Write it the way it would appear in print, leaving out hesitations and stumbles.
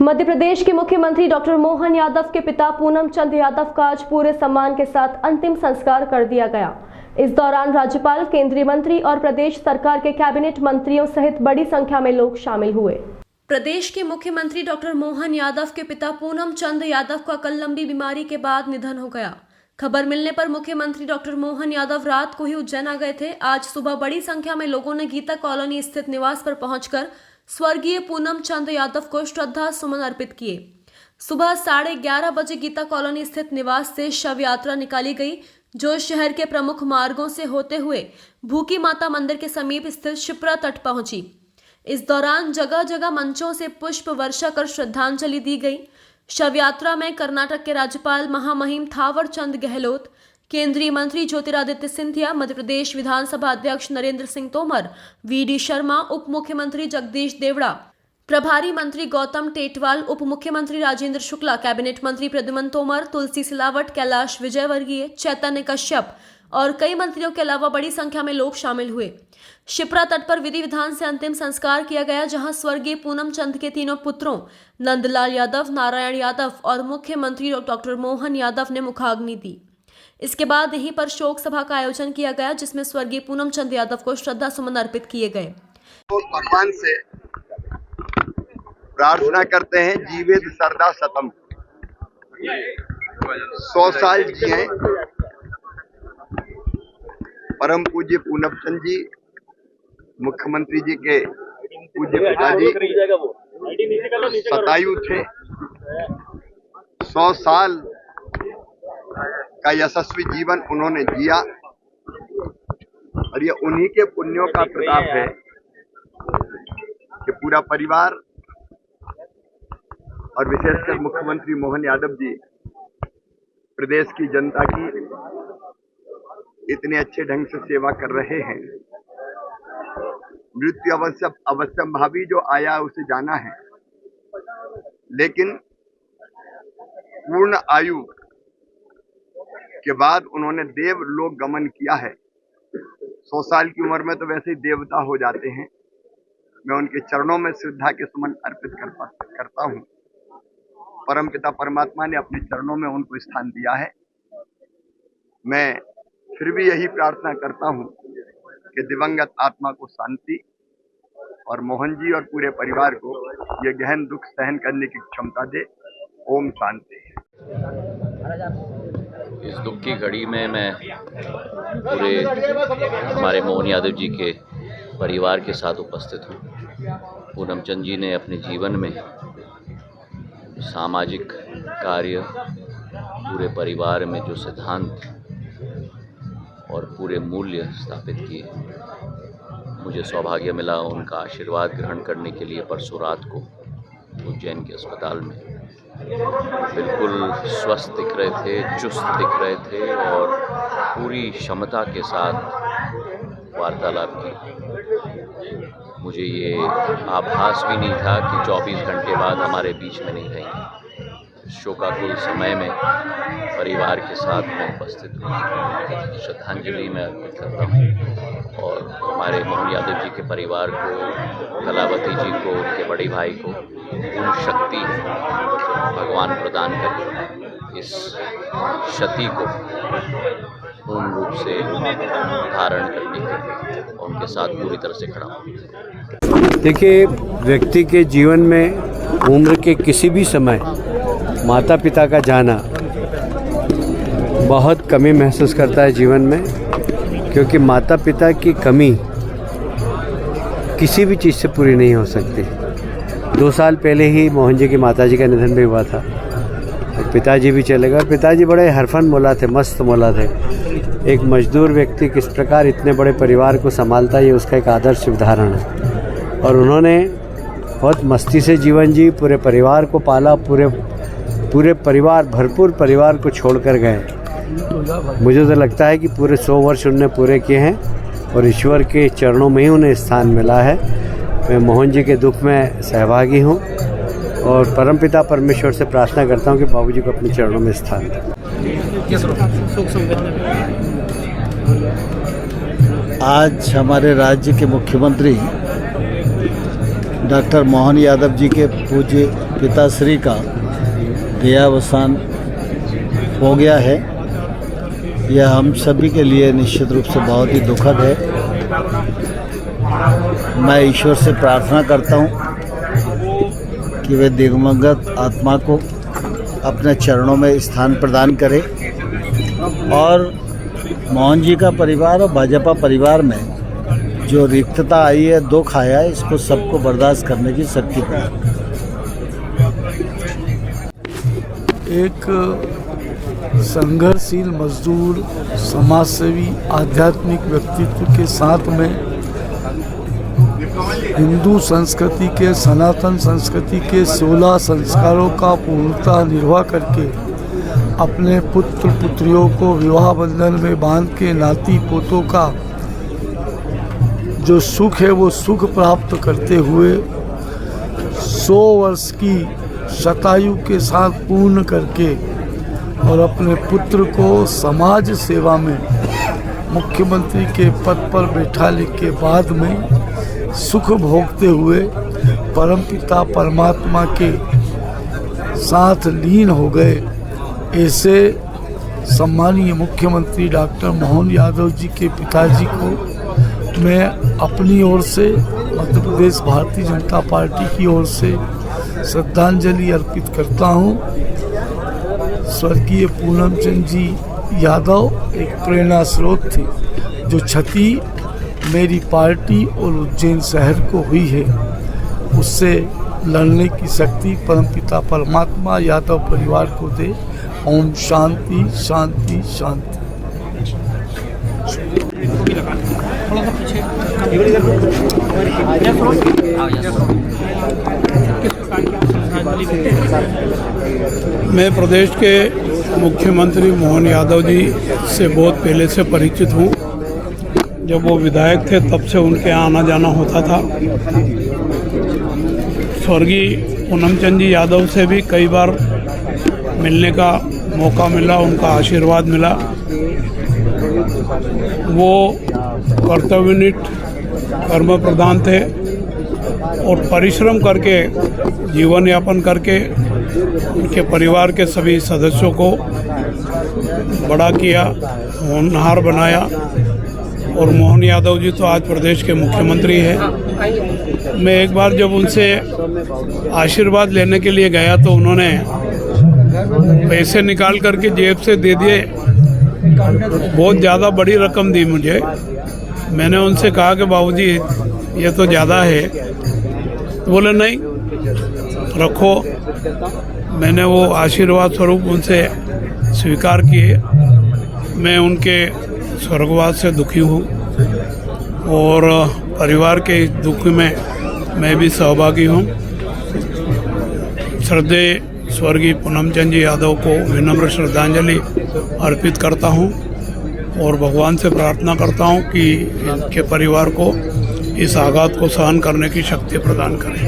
मध्य प्रदेश के मुख्यमंत्री डॉक्टर मोहन यादव के पिता पूनम चंद यादव का आज पूरे सम्मान के साथ अंतिम संस्कार कर दिया गया। इस दौरान राज्यपाल, केंद्रीय मंत्री और प्रदेश सरकार के कैबिनेट मंत्रियों सहित बड़ी संख्या में लोग शामिल हुए। प्रदेश के मुख्यमंत्री डॉक्टर मोहन यादव के पिता पूनम चंद यादव का कल लंबी बीमारी के बाद निधन हो गया। खबर मिलने पर मुख्यमंत्री डॉक्टर मोहन यादव रात को ही उज्जैन आ गए थे। आज सुबह बड़ी संख्या में लोगों ने गीता कॉलोनी स्थित निवास पर पहुंचकर स्वर्गीय पूनम चंद यादव को श्रद्धा सुमन अर्पित किए। सुबह 11:30 बजे गीता कॉलोनी स्थित निवास से शव यात्रा निकाली गई, जो शहर के प्रमुख मार्गों से होते हुए भूखी माता मंदिर के समीप स्थित शिप्रा तट पहुंची। इस दौरान जगह जगह मंचों से पुष्प वर्षा कर श्रद्धांजलि दी गई। शव यात्रा में कर्नाटक के राज्यपाल महामहिम थावर चंद गहलोत, केंद्रीय मंत्री ज्योतिरादित्य सिंधिया, मध्य प्रदेश विधानसभा अध्यक्ष नरेंद्र सिंह तोमर, वी.डी. शर्मा, उप मुख्यमंत्री जगदीश देवड़ा, प्रभारी मंत्री गौतम टेटवाल, उप मुख्यमंत्री राजेंद्र शुक्ला, कैबिनेट मंत्री प्रद्युमन तोमर, तुलसी सिलावट, कैलाश विजयवर्गीय, चैतन्य कश्यप और कई मंत्रियों के अलावा बड़ी संख्या में लोग शामिल हुए। शिप्रा तट पर विधि विधान से अंतिम संस्कार किया गया, जहां स्वर्गीय पूनम चंद के तीनों पुत्रों नंदलाल यादव, नारायण यादव और मुख्यमंत्री डॉक्टर मोहन यादव ने मुखाग्नि दी। इसके बाद यहीं पर शोक सभा का आयोजन किया गया, जिसमें स्वर्गीय पूनम चंद यादव को श्रद्धा सुमन अर्पित किए गए। तो भगवान से प्रार्थना करते हैं, जीवेद सरदा सतम, 100 साल जिए। परम पूज्य पूनम चंद जी, मुख्यमंत्री जी के पूज्य पिताजी, शतायु थे। 100 साल का यशस्वी जीवन उन्होंने जिया और ये उन्हीं के पुण्यों का प्रताप है कि पूरा परिवार और विशेषकर मुख्यमंत्री मोहन यादव जी प्रदेश की जनता की इतने अच्छे ढंग से सेवा कर रहे हैं। मृत्यु अवश्य भावी, जो आया उसे जाना है, लेकिन पूर्ण आयु के बाद उन्होंने देव लोक गमन किया है। 100 साल की उम्र में तो वैसे ही देवता हो जाते हैं। मैं उनके चरणों में श्रद्धा के सुमन अर्पित करता हूँ। परमपिता परमात्मा ने अपने चरणों में उनको स्थान दिया है। मैं फिर भी यही प्रार्थना करता हूँ कि दिवंगत आत्मा को शांति और मोहन जी और पूरे परिवार को ये गहन दुख सहन करने की क्षमता दे। ओम शांति। इस दुख की घड़ी में मैं पूरे हमारे मोहन यादव जी के परिवार के साथ उपस्थित हूँ। पूनम चंद जी ने अपने जीवन में सामाजिक कार्य, पूरे परिवार में जो सिद्धांत और पूरे मूल्य स्थापित किए, मुझे सौभाग्य मिला उनका आशीर्वाद ग्रहण करने के लिए परसों रात को उज्जैन के अस्पताल में। बिल्कुल स्वस्थ दिख रहे थे, चुस्त दिख रहे थे और पूरी क्षमता के साथ वार्तालाप की। मुझे ये आभास भी नहीं था कि 24 घंटे बाद हमारे बीच में नहीं रहेंगे। शोकाकुल समय में परिवार के साथ में उपस्थित हूँ। श्रद्धांजलि मैं अर्पित करता हूँ और हमारे मोहन यादव जी के परिवार को, कलावती जी को, उनके बड़े भाई को पूर्ण शक्ति भगवान प्रदान कर इस क्षति को पूर्ण रूप से धारण करने के लिए उनके साथ पूरी तरह से खड़ा हूँ। देखिए, व्यक्ति के जीवन में उम्र के किसी भी समय माता पिता का जाना बहुत कमी महसूस करता है जीवन में, क्योंकि माता पिता की कमी किसी भी चीज़ से पूरी नहीं हो सकती। 2 साल पहले ही मोहन जी की माताजी का निधन भी हुआ था और पिताजी भी चले गए। पिताजी बड़े हरफन मौला थे, मस्त मौला थे। एक मजदूर व्यक्ति किस प्रकार इतने बड़े परिवार को संभालता है, ये उसका एक आदर्श उदाहरण है। और उन्होंने बहुत मस्ती से जीवन जी, पूरे परिवार को पाला, पूरे परिवार, भरपूर परिवार को छोड़ कर गए। मुझे तो लगता है कि पूरे 100 वर्ष उन्होंने पूरे किए हैं और ईश्वर के चरणों में ही उन्हें स्थान मिला है। मैं मोहन जी के दुख में सहभागी हूँ और परमपिता परमेश्वर से प्रार्थना करता हूँ कि बाबूजी को अपने चरणों में स्थान दें। आज हमारे राज्य के मुख्यमंत्री डॉक्टर मोहन यादव जी के पूज्य पिताश्री का देहावसान हो गया है। यह हम सभी के लिए निश्चित रूप से बहुत ही दुखद है। मैं ईश्वर से प्रार्थना करता हूँ कि वे दिवंगत आत्मा को अपने चरणों में स्थान प्रदान करे और मोहन जी का परिवार और भाजपा परिवार में जो रिक्तता आई है, दुख आया है, इसको सबको बर्दाश्त करने की शक्ति प्रदान करे। एक संघर्षशील मजदूर, समाजसेवी, आध्यात्मिक व्यक्तित्व के साथ में हिंदू संस्कृति के, सनातन संस्कृति के 16 संस्कारों का पूर्णतः निर्वाह करके अपने पुत्र पुत्रियों को विवाह बंधन में बांध के नाती पोतों का जो सुख है वो सुख प्राप्त करते हुए 100 वर्ष की शतायु के साथ पूर्ण करके और अपने पुत्र को समाज सेवा में मुख्यमंत्री के पद पर बैठाने के बाद में सुख भोगते हुए परमपिता परमात्मा के साथ लीन हो गए। ऐसे सम्मानीय मुख्यमंत्री डॉक्टर मोहन यादव जी के पिताजी को मैं अपनी ओर से, मध्य प्रदेश भारतीय जनता पार्टी की ओर से श्रद्धांजलि अर्पित करता हूं। स्वर्गीय पूनम चंद जी यादव एक प्रेरणा स्रोत थे। जो क्षति मेरी पार्टी और उज्जैन शहर को हुई है उससे लड़ने की शक्ति परमपिता परमात्मा यादव परिवार को दे। ओम शांति शांति शांति। मैं प्रदेश के मुख्यमंत्री मोहन यादव जी से बहुत पहले से परिचित हूँ। जब वो विधायक थे तब से उनके यहाँ आना जाना होता था। स्वर्गीय पूनम चंद जी यादव से भी कई बार मिलने का मौका मिला, उनका आशीर्वाद मिला। वो कर्तव्यनिष्ठ, कर्म प्रधान थे और परिश्रम करके, जीवन यापन करके उनके परिवार के सभी सदस्यों को बड़ा किया, होनहार बनाया। और मोहन यादव जी तो आज प्रदेश के मुख्यमंत्री हैं। मैं एक बार जब उनसे आशीर्वाद लेने के लिए गया तो उन्होंने पैसे निकाल करके जेब से दे दिए, बहुत ज़्यादा बड़ी रकम दी मुझे। मैंने उनसे कहा कि बाबूजी ये तो ज़्यादा है, तो बोले नहीं रखो। मैंने वो आशीर्वाद स्वरूप उनसे स्वीकार किए। मैं उनके स्वर्गवास से दुखी हूँ और परिवार के इस दुख में मैं भी सहभागी हूँ। श्रद्धेय स्वर्गीय पूनम चंद जी यादव को विनम्र श्रद्धांजलि अर्पित करता हूँ और भगवान से प्रार्थना करता हूँ कि इनके परिवार को इस आघात को सहन करने की शक्ति प्रदान करें।